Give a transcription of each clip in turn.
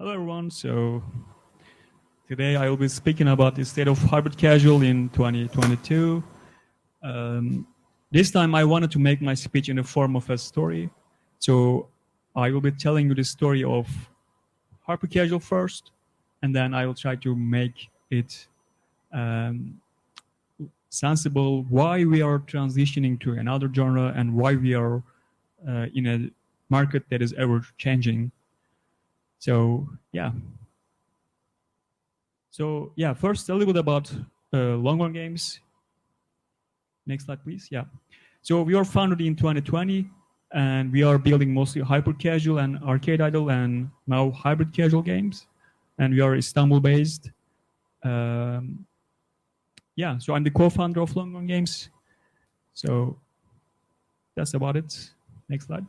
Hello everyone, so today I will be speaking about the state of hybrid casual in 2022. This time I wanted to make my speech in the form of a story. So I will be telling you the story of hybrid casual first, and then I will try to make it sensible why we are transitioning to another genre and why we are in a market that is ever changing. So yeah. First a little bit about Longhorn Games. Next slide, please. Yeah. So we are founded in 2020, and we are building mostly hyper casual and arcade idle and now hybrid casual games. And we are Istanbul based. So I'm the co-founder of Longhorn Games. So that's about it. Next slide.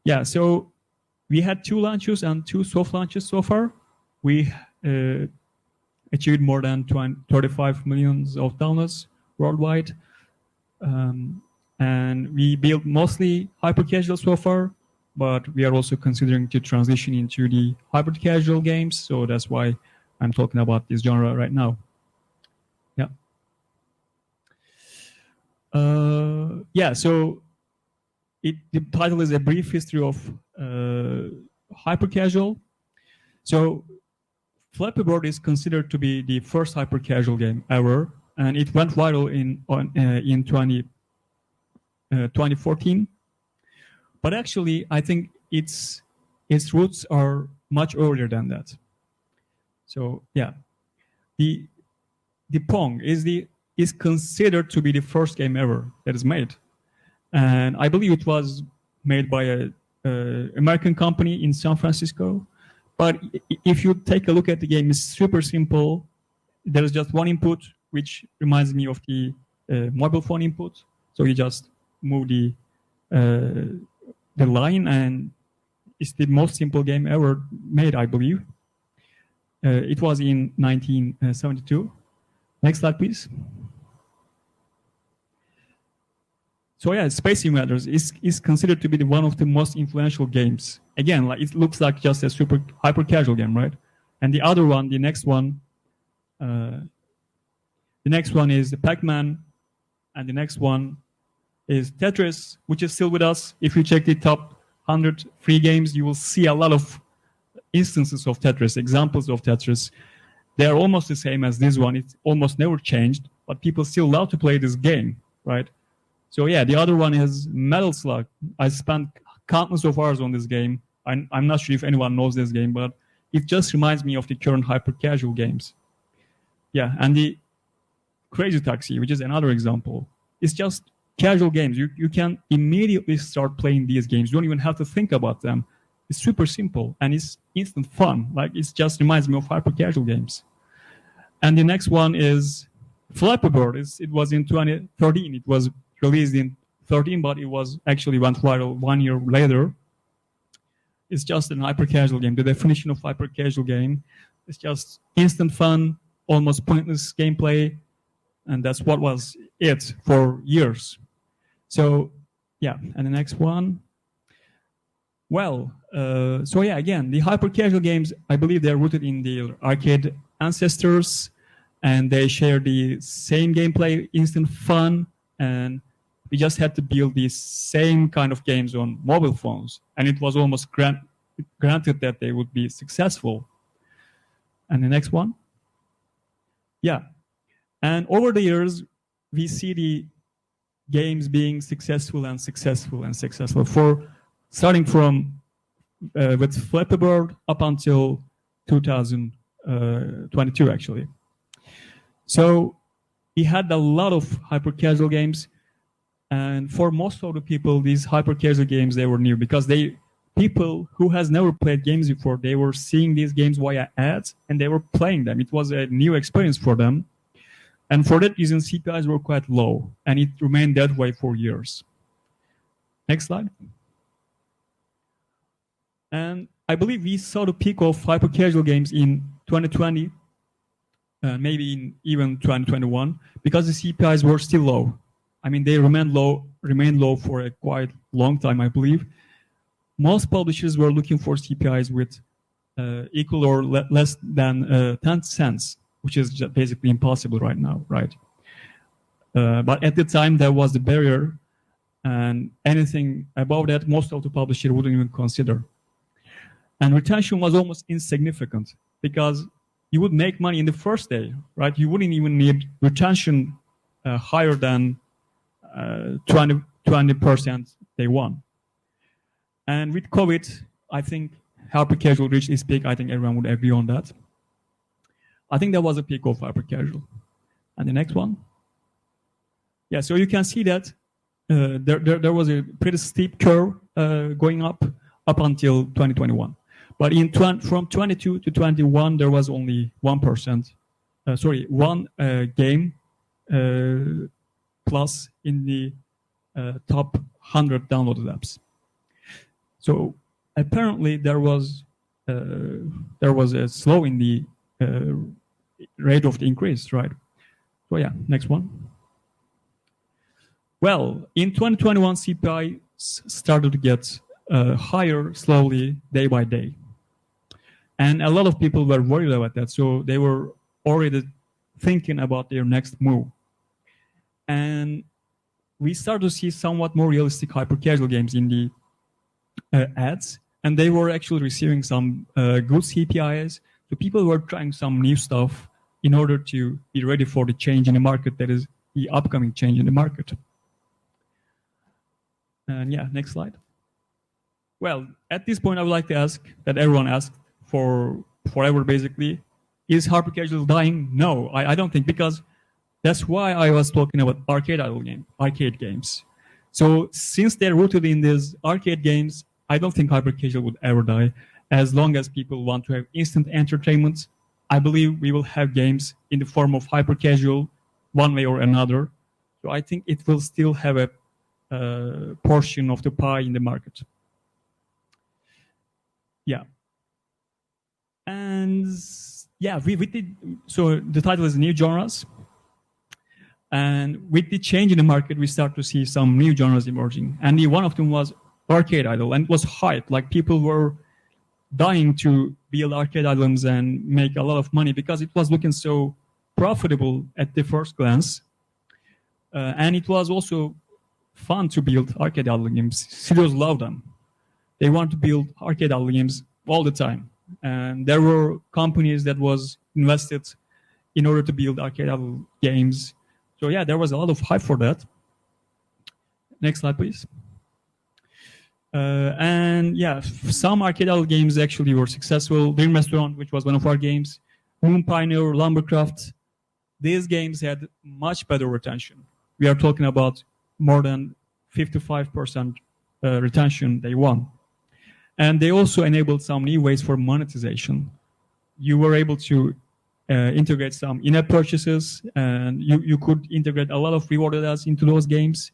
Yeah, so we had 2 launches and 2 soft launches so far. We achieved more than 35 millions of downloads worldwide. And we built mostly hyper casual so far, but we are also considering to transition into the hybrid casual games. So that's why I'm talking about this genre right now. So the title is a brief history of hyper casual. So Flappy Bird is considered to be the first hyper casual game ever, and it went viral in 2014. But actually, I think its roots are much earlier than that. So yeah, the Pong is considered to be the first game ever that is made, and I believe it was made by a American company in San Francisco. But if you take a look at the game, it's super simple. There is just one input, which reminds me of the mobile phone input. So you just move the line, and it's the most simple game ever made, I believe. It was in 1972. Next slide, please. So yeah, Space Invaders is considered to be one of the most influential games. Again, like it looks like just a super hyper casual game, right? And the other one, the next one is the Pac-Man, and the next one is Tetris, which is still with us. If you check the top 100 free games, you will see a lot of instances of Tetris, examples of Tetris. They are almost the same as this one. It's almost never changed, but people still love to play this game, right? So yeah, the other one is Metal Slug. I spent countless of hours on this game. I'm not sure if anyone knows this game, but it just reminds me of the current hyper-casual games. Yeah, and the Crazy Taxi, which is another example. It's just casual games. You can immediately start playing these games. You don't even have to think about them. It's super simple, and it's instant fun. Like, it just reminds me of hyper-casual games. And the next one is Flappy Bird. It was in 2013. It was released in 2013, but it was actually went viral 1 year later. It's just an hyper-casual game. The definition of hyper-casual game is just instant fun, almost pointless gameplay, and that's what was it for years. So yeah, and the next one. Well, again, the hyper-casual games, I believe they're rooted in the arcade ancestors, and they share the same gameplay, instant fun, and we just had to build these same kind of games on mobile phones, and it was almost granted that they would be successful. And the next one. Yeah. And over the years, we see the games being successful and successful and successful, starting from with Flappy Bird up until 2022, actually. So we had a lot of hyper-casual games. And for most of the people, these hyper-casual games, they were new because people who has never played games before, they were seeing these games via ads and they were playing them. It was a new experience for them. And for that reason, CPIs were quite low, and it remained that way for years. Next slide. And I believe we saw the peak of hyper-casual games in 2020, maybe in even 2021, because the CPIs were still low. I mean, they remained low for a quite long time, I believe. most publishers were looking for CPIs with equal or less than 10 cents, which is basically impossible right now, right? But at the time, there was the barrier, and anything above that, most of the publishers wouldn't even consider. And retention was almost insignificant because you would make money in the first day, right? You wouldn't even need retention higher than 20% day one. And with COVID, I think hyper casual reached its peak. I think everyone would agree on that. I think there was a peak of hyper casual. And the next one. Yeah, so you can see that there was a pretty steep curve going up until 2021. But from 22 to 21, there was only 1%. One game plus in the top 100 downloaded apps. So apparently there was a slow in the rate of the increase, right? So yeah, next one. Well, in 2021, CPI started to get higher slowly, day by day. And a lot of people were worried about that, so they were already thinking about their next move. And we started to see somewhat more realistic hyper-casual games in the ads, and they were actually receiving some good CPIs. So people were trying some new stuff in order to be ready for the change in the market, that is the upcoming change in the market. And yeah, next slide. Well, at this point, I would like to ask that everyone asked for forever, basically, is hyper casual dying? No, I don't think, because that's why I was talking about arcade games. So since they're rooted in these arcade games, I don't think hyper casual would ever die. As long as people want to have instant entertainment, I believe we will have games in the form of hyper casual one way or another. So I think it will still have a portion of the pie in the market. Yeah. And yeah, so the title is New Genres. And with the change in the market, we start to see some new genres emerging. And one of them was arcade idle, and it was hype. Like, people were dying to build arcade islands and make a lot of money because it was looking so profitable at the first glance. And it was also fun to build arcade idle games. Studios loved them. They want to build arcade idle games all the time. And there were companies that was invested in order to build arcade idle games. So yeah, there was a lot of hype for that. Next slide, please. And yeah, some arcade idle games actually were successful. Dream Restaurant, which was one of our games, Moon Pioneer, Lumbercraft, these games had much better retention. We are talking about more than 55% retention day one. And they also enabled some new ways for monetization. You were able to integrate some in-app purchases, and you could integrate a lot of rewarded ads into those games.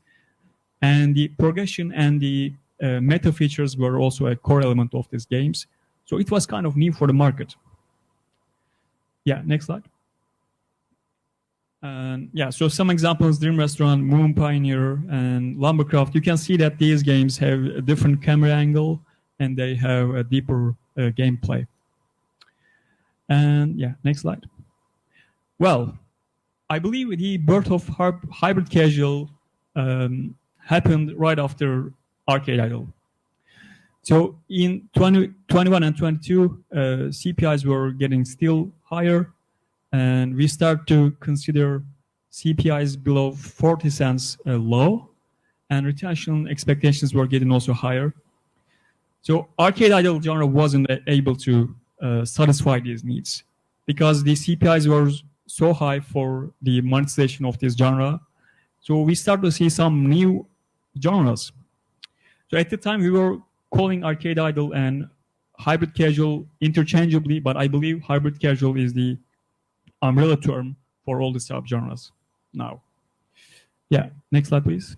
And the progression and the meta features were also a core element of these games. So it was kind of new for the market. Yeah, next slide. Yeah, so some examples: Dream Restaurant, Moon Pioneer, and Lumbercraft. You can see that these games have a different camera angle and they have a deeper gameplay. And yeah, next slide. Well, I believe the birth of hybrid casual happened right after Arcade Idle. So in 2021 and 22, CPIs were getting still higher, and we start to consider CPIs below 40 cents low, and retention expectations were getting also higher. So Arcade Idle genre wasn't able to satisfy these needs because the CPIs were so high for the monetization of this genre. So we start to see some new genres. So at the time, we were calling Arcade Idle and hybrid casual interchangeably, but I believe hybrid casual is the umbrella term for all the subgenres now. Yeah, next slide, please.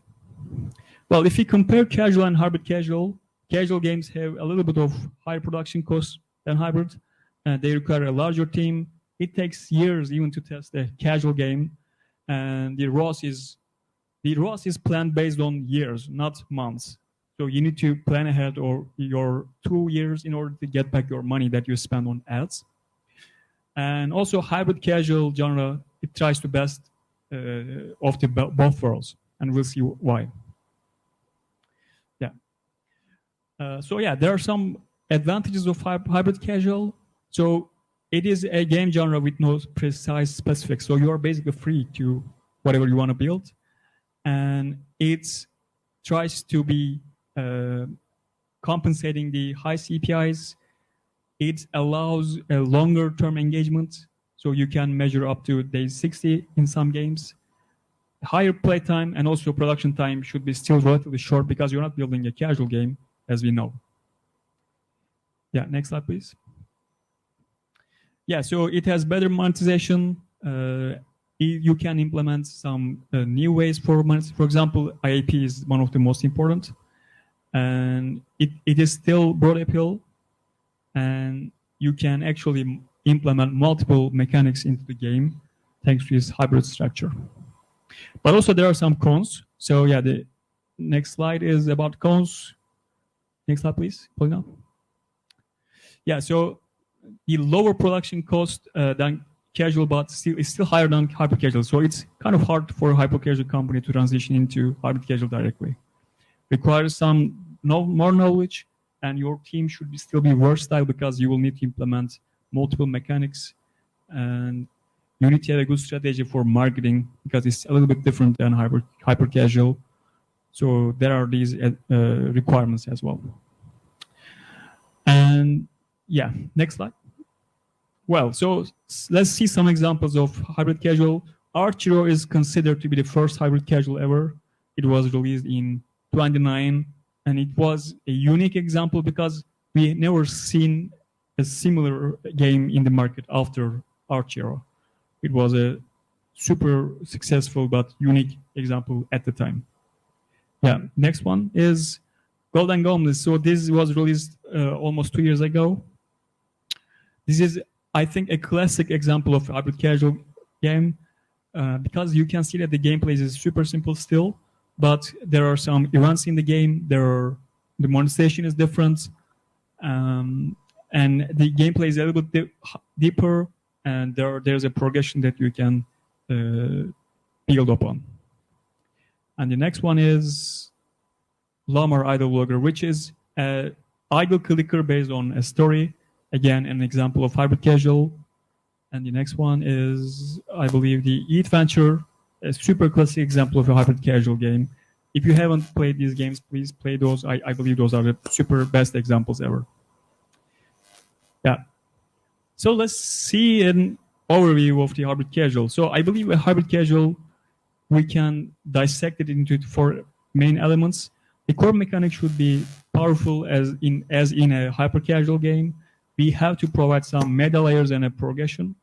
Well, if you compare casual and hybrid casual, casual games have a little bit of higher production costs than hybrid, and they require a larger team. It takes years even to test a casual game, and the ROAS is planned based on years, not months. So you need to plan ahead or your 2 years in order to get back your money that you spend on ads. And also hybrid casual genre, it tries to best of the both worlds, and we'll see why. Yeah. So yeah, there are some advantages of hybrid casual. So it is a game genre with no precise specifics. So you are basically free to whatever you want to build. And it tries to be compensating the high CPIs. It allows a longer term engagement. So you can measure up to day 60 in some games. Higher playtime and also production time should be still relatively short because you're not building a casual game, as we know. Yeah, next slide, please. Yeah, so it has better monetization. You can implement some new ways for monetization. For example, IAP is one of the most important. And it is still broad appeal. And you can actually implement multiple mechanics into the game thanks to this hybrid structure. But also there are some cons. So yeah, the next slide is about cons. Next slide, please. Paulina. Yeah, so the lower production cost than casual, but it's still higher than hyper casual. So it's kind of hard for a hyper casual company to transition into hybrid casual directly. Requires some more knowledge, and your team should still be versatile because you will need to implement multiple mechanics, and you need to have a good strategy for marketing because it's a little bit different than hyper casual. So there are these requirements as well. And yeah, next slide. Well, so let's see some examples of hybrid casual. Archero is considered to be the first hybrid casual ever. It was released in 2009, and it was a unique example because we never seen a similar game in the market after Archero. It was a super successful but unique example at the time. Yeah, next one is Golden Goblins. So this was released almost 2 years ago. This is, I think, a classic example of hybrid casual game because you can see that the gameplay is super simple still, but there are some events in the game. The monetization is different, and the gameplay is a little bit deeper, and there's a progression that you can build upon. And the next one is Lamar Idol Vlogger, which is an idle clicker based on a story. Again, an example of hybrid casual. And the next one is, I believe, the Eat Venture, a super classic example of a hybrid casual game. If you haven't played these games, please play those. I believe those are the super best examples ever. Yeah. So let's see an overview of the hybrid casual. So I believe a hybrid casual, we can dissect it into 4 main elements. The core mechanic should be powerful as in a hyper casual game. We have to provide some meta layers and a progression.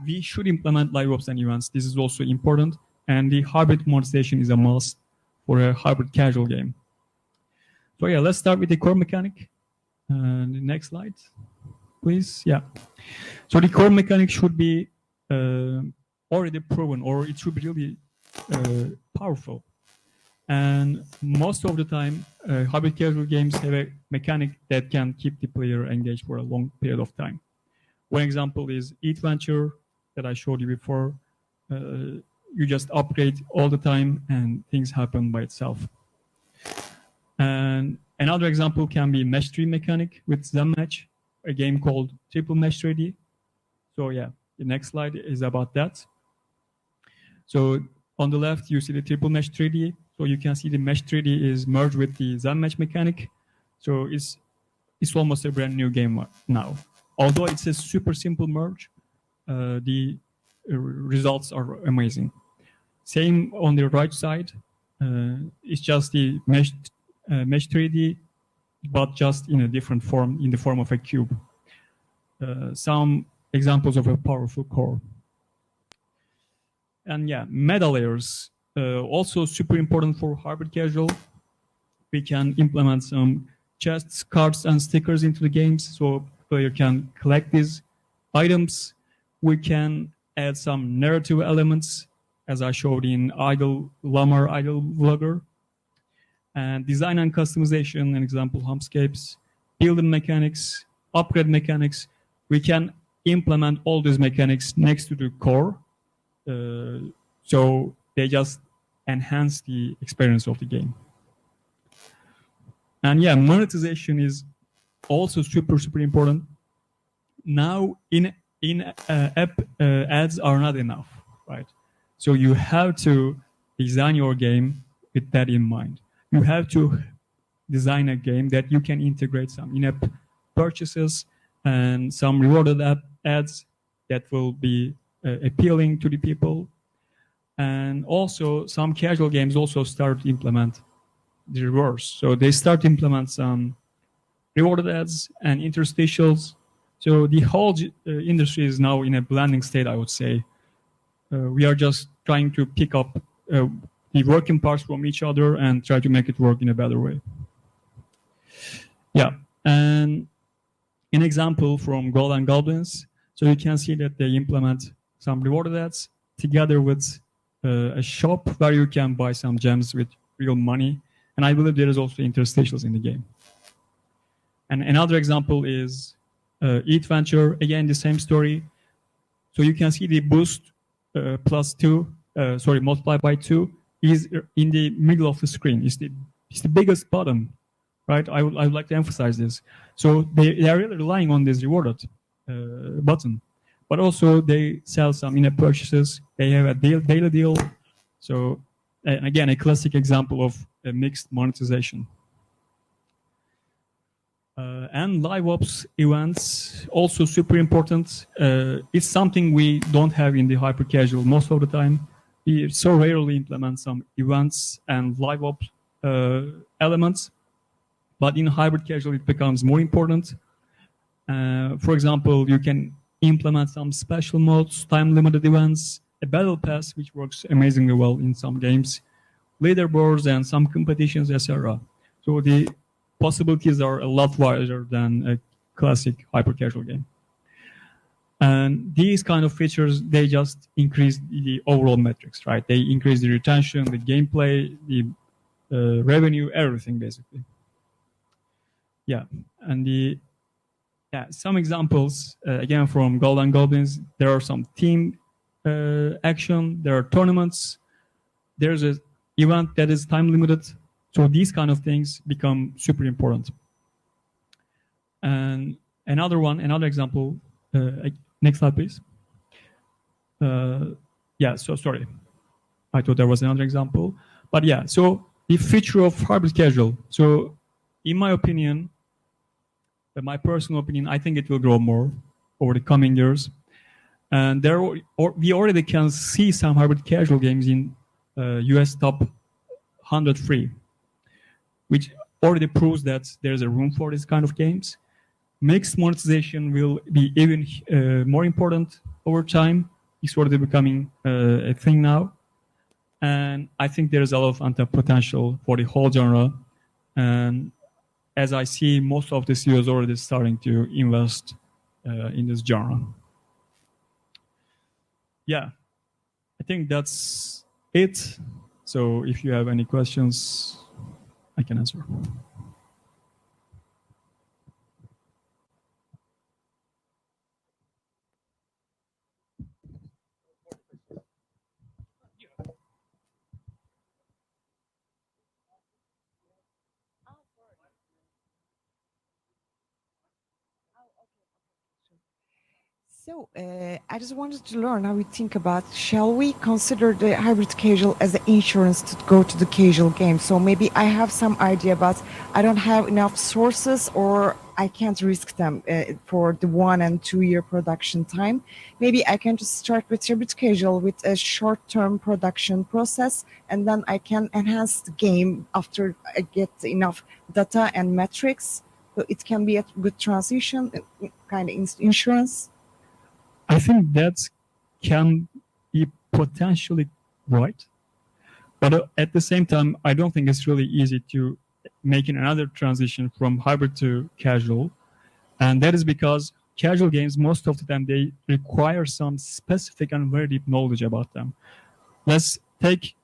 We should implement live ops and events. This is also important. And the hybrid monetization is a must for a hybrid casual game. So yeah, let's start with the core mechanic. The next slide, please. Yeah. So the core mechanic should be already proven, or it should be really powerful. And most of the time, hybrid casual games have a mechanic that can keep the player engaged for a long period of time. One example is Eat Venture that I showed you before. You just upgrade all the time and things happen by itself. And another example can be Match 3 mechanic with Zen Match, a game called Triple Match 3D. So yeah, the next slide is about that. So on the left, you see the Triple Match 3D. So you can see the Match 3D is merged with the Zen Match mechanic. So it's almost a brand new game now. Although it's a super simple merge, the results are amazing. Same on the right side. It's just the Match 3D, but just in a different form, in the form of a cube. Some examples of a powerful core. And yeah, meta layers. Also super important for hybrid casual. We can implement some chests, cards, and stickers into the games so player can collect these items. We can add some narrative elements, as I showed in Lamar Idol Vlogger. And design and customization, an example, homescapes, building mechanics, upgrade mechanics. We can implement all these mechanics next to the core. So they just enhance the experience of the game. And yeah, monetization is also super important. Now in-app ads are not enough, right? So you have to design your game with that in mind. You have to design a game that you can integrate some in-app purchases and some rewarded ads that will be appealing to the people. And also some casual games also start to implement the reverse. So they start to implement some rewarded ads and interstitials. So the whole industry is now in a blending state, I would say. We are just trying to pick up the working parts from each other and try to make it work in a better way. Yeah, and an example from Gold and Goblins. So you can see that they implement some rewarded ads together with a shop where you can buy some gems with real money. And I believe there is also interstitials in the game. And another example is Eat Venture. Again, the same story. So you can see the boost multiplied by 2 is in the middle of the screen. It's the biggest button, right? I would like to emphasize this. So they are really relying on this rewarded button. But also they sell some in-app purchases. They have a daily deal. So again, a classic example of a mixed monetization. And live ops events, also super important. It's something we don't have in the hyper casual most of the time. We so rarely implement some events and live ops elements, but in hybrid casual it becomes more important. For example, you can implement some special modes, time-limited events, a battle pass, which works amazingly well in some games, leaderboards, and some competitions, etc. So the possibilities are a lot wider than a classic hyper-casual game. And these kind of features, they just increase the overall metrics, right? They increase the retention, the gameplay, the revenue, everything, basically. Yeah, and some examples, again, from Gold and Goblins. There are some team action, there are tournaments, there's an event that is time-limited. So these kind of things become super important. And another example, next slide, please. Sorry. I thought there was another example. But yeah, so the feature of hybrid casual. So in my opinion, my personal opinion, I think it will grow more over the coming years. And we already can see some hybrid casual games in US top 100 free, which already proves that there's a room for this kind of games. Mixed monetization will be even more important over time. It's already becoming a thing now. And I think there's a lot of untapped potential for the whole genre. And as I see, most of the studios already starting to invest in this genre. Yeah, I think that's it. So if you have any questions, I can answer. So I just wanted to learn how we think about, shall we consider the hybrid casual as an insurance to go to the casual game? So maybe I have some idea, but I don't have enough sources or I can't risk them for the 1 and 2 year production time. Maybe I can just start with hybrid casual with a short-term production process, and then I can enhance the game after I get enough data and metrics. So it can be a good transition, kind of insurance. I think that can be potentially right. But at the same time, I don't think it's really easy to make another transition from hybrid to casual. And that is because casual games, most of the time, they require some specific and very deep knowledge about them. Let's take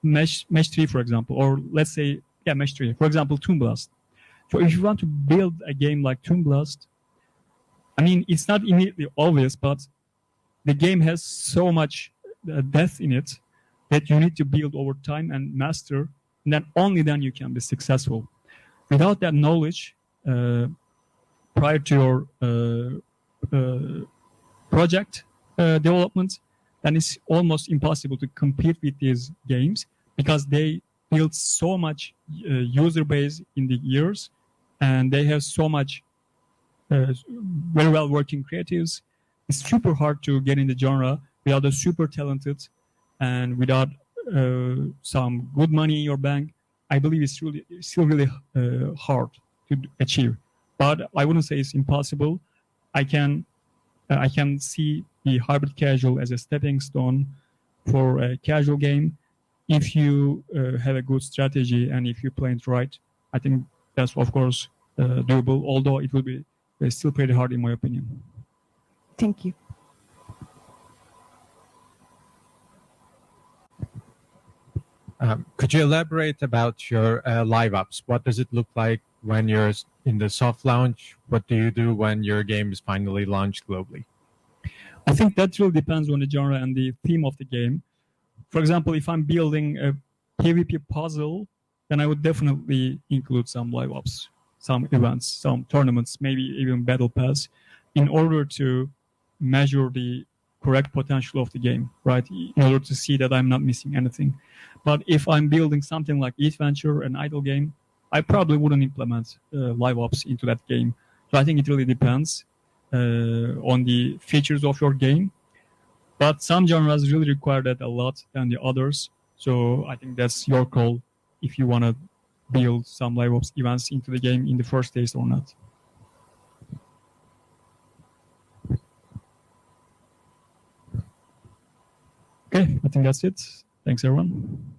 Mesh 3, for example, or let's say, yeah, Mesh 3, for example, Toon Blast. So if you want to build a game like Toon Blast, I mean, it's not immediately obvious, but the game has so much depth in it that you need to build over time and master, and then only then you can be successful. Without that knowledge, prior to your project development, then it's almost impossible to compete with these games because they build so much user base in the years, and they have so much very well working creatives. It's super hard to get in the genre without a super talented and without some good money in your bank. I believe it's still really hard to achieve, but I wouldn't say it's impossible. I can see the hybrid casual as a stepping stone for a casual game. If you have a good strategy and if you play it right, I think that's of course doable. Although it will be still pretty hard in my opinion. Thank you. Could you elaborate about your live ops? What does it look like when you're in the soft launch? What do you do when your game is finally launched globally? I think that really depends on the genre and the theme of the game. For example, if I'm building a PvP puzzle, then I would definitely include some live ops, some events, some tournaments, maybe even battle pass, in order to measure the correct potential of the game, right? In order to see that I'm not missing anything. But if I'm building something like Eat Venture, an idle game, I probably wouldn't implement live ops into that game. So I think it really depends on the features of your game. But some genres really require that a lot than the others. So I think that's your call if you want to build some live ops events into the game in the first days or not. Okay, I think that's it. Thanks, everyone.